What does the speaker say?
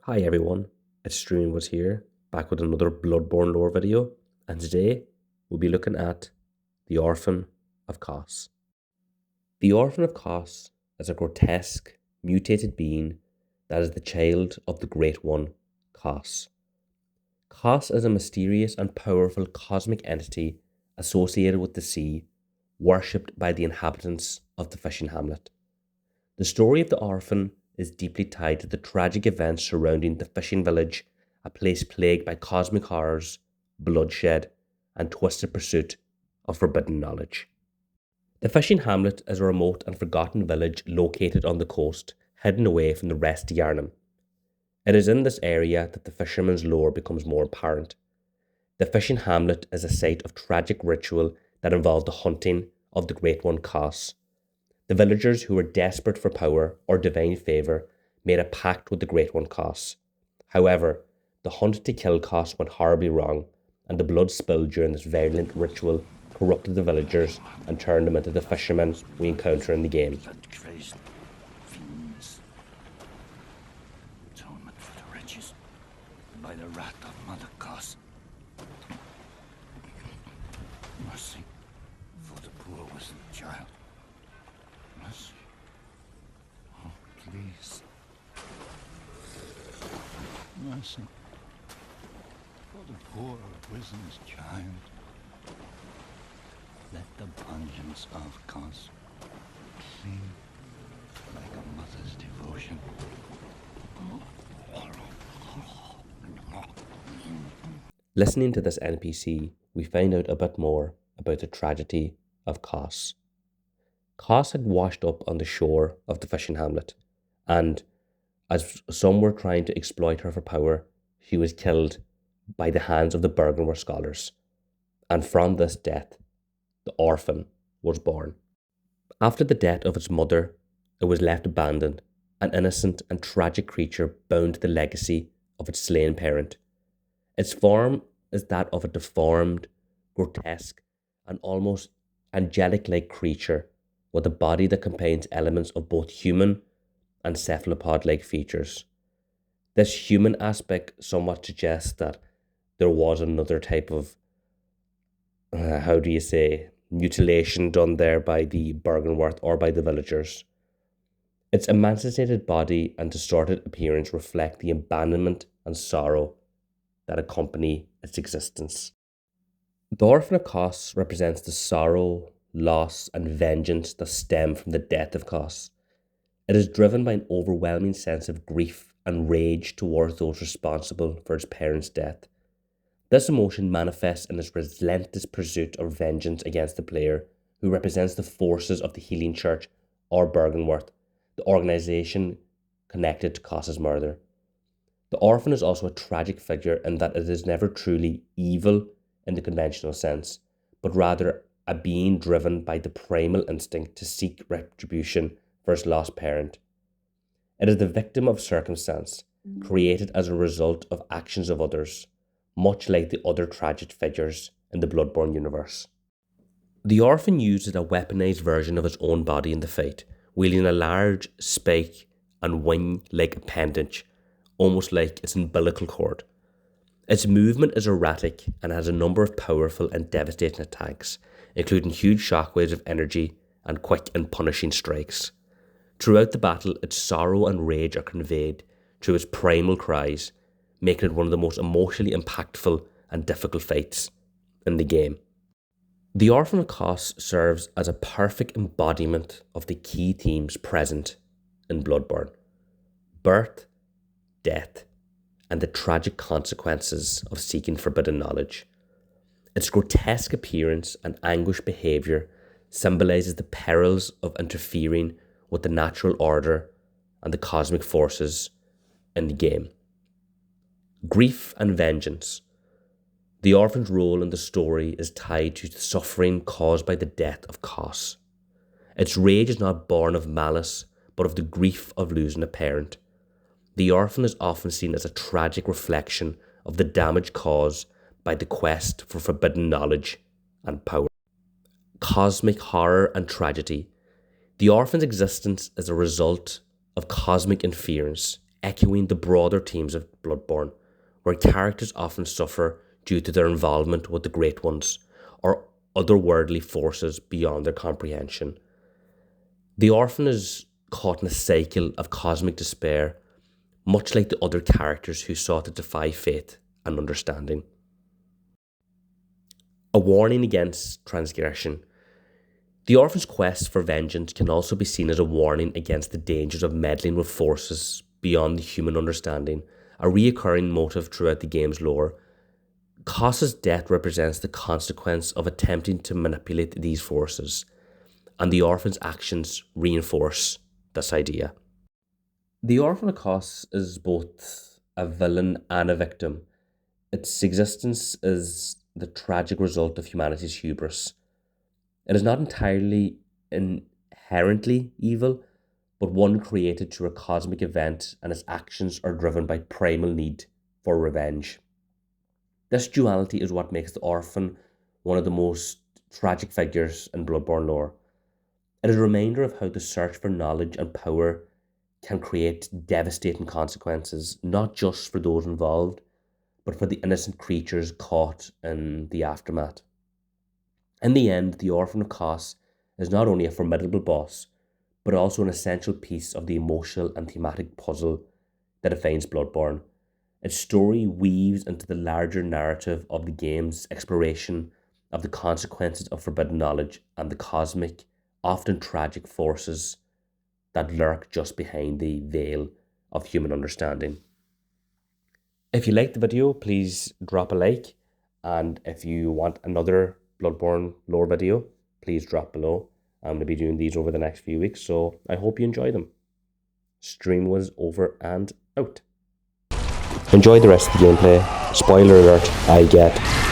Hi everyone, it's Streamwas here, back with another Bloodborne lore video, and today we'll be looking at the Orphan of Kos. The Orphan of Kos is a grotesque, mutated being that is the child of the Great One, Kos. Kos is a mysterious and powerful cosmic entity associated with the sea, worshipped by the inhabitants of the fishing hamlet. The story of the orphan is deeply tied to the tragic events surrounding the fishing village, a place plagued by cosmic horrors, bloodshed, and twisted pursuit of forbidden knowledge. The fishing hamlet is a remote and forgotten village located on the coast, hidden away from the rest of Yarnum. It is in this area that the fisherman's lore becomes more apparent. The fishing hamlet is a site of tragic ritual that involved the hunting of the Great One Kos. The villagers who were desperate for power or divine favour made a pact with the Great One Kos. However, the hunt to kill Kos went horribly wrong, and the blood spilled during this violent ritual corrupted the villagers and turned them into the fishermen we encounter in the game. Atonement for the wretches by the wrath of Mother Kos. Mercy for the poor whistle child. Mercy. Oh, please. Mercy for the poor wizened child. Let the vengeance of Kos cling like a mother's devotion. Listening to this NPC, we find out a bit more about the tragedy of Kos. Kos had washed up on the shore of the fishing hamlet, and as some were trying to exploit her for power, she was killed by the hands of the Bergenwar scholars. And from this death, the orphan was born. After the death of its mother, it was left abandoned, an innocent and tragic creature bound to the legacy of its slain parent. Its form is that of a deformed, grotesque, and almost angelic-like creature with a body that combines elements of both human and cephalopod-like features. This human aspect somewhat suggests that there was another type of, mutilation done there by the Bergenworth or by the villagers. Its emaciated body and distorted appearance reflect the abandonment and sorrow that accompany its existence. The Orphan of Kos represents the sorrow, loss, and vengeance that stem from the death of Kos. It is driven by an overwhelming sense of grief and rage towards those responsible for its parents' death. This emotion manifests in its relentless pursuit of vengeance against the player, who represents the forces of the Healing Church or Bergenworth, the organisation connected to Kos's murder. The orphan is also a tragic figure in that it is never truly evil in the conventional sense, but rather a being driven by the primal instinct to seek retribution for its lost parent. It is the victim of circumstance, created as a result of actions of others, much like the other tragic figures in the Bloodborne universe. The orphan uses a weaponized version of its own body in the fight, wielding a large spike and wing-like appendage, almost like its umbilical cord. Its movement is erratic and has a number of powerful and devastating attacks, including huge shockwaves of energy and quick and punishing strikes. Throughout the battle, its sorrow and rage are conveyed through its primal cries, making it one of the most emotionally impactful and difficult fights in the game. The Orphan of Kos serves as a perfect embodiment of the key themes present in Bloodborne: birth, death, and the tragic consequences of seeking forbidden knowledge. Its grotesque appearance and anguished behaviour symbolises the perils of interfering with the natural order and the cosmic forces in the game. Grief and vengeance. The orphan's role in the story is tied to the suffering caused by the death of Kos. Its rage is not born of malice, but of the grief of losing a parent. The orphan is often seen as a tragic reflection of the damage caused by the quest for forbidden knowledge and power. Cosmic horror and tragedy. The orphan's existence is a result of cosmic interference, echoing the broader themes of Bloodborne, where characters often suffer due to their involvement with the Great Ones or otherworldly forces beyond their comprehension. The orphan is caught in a cycle of cosmic despair, much like the other characters who sought to defy fate and understanding. A warning against transgression. The orphan's quest for vengeance can also be seen as a warning against the dangers of meddling with forces beyond the human understanding, a recurring motive throughout the game's lore. Kos's death represents the consequence of attempting to manipulate these forces, and the orphan's actions reinforce this idea. The Orphan of Kos is both a villain and a victim. Its existence is the tragic result of humanity's hubris. It is not entirely inherently evil, but one created through a cosmic event, and its actions are driven by primal need for revenge. This duality is what makes the orphan one of the most tragic figures in Bloodborne lore. It is a reminder of how the search for knowledge and power can create devastating consequences, not just for those involved, but for the innocent creatures caught in the aftermath. In the end, the Orphan of Kos is not only a formidable boss, but also an essential piece of the emotional and thematic puzzle that defines Bloodborne. Its story weaves into the larger narrative of the game's exploration of the consequences of forbidden knowledge and the cosmic, often tragic forces that lurk just behind the veil of human understanding. If you liked the video, please drop a like, and if you want another Bloodborne lore video, please drop below. I'm going to be doing these over the next few weeks, so I hope you enjoy them. Stream was over and out. Enjoy the rest of the gameplay. Spoiler alert, I get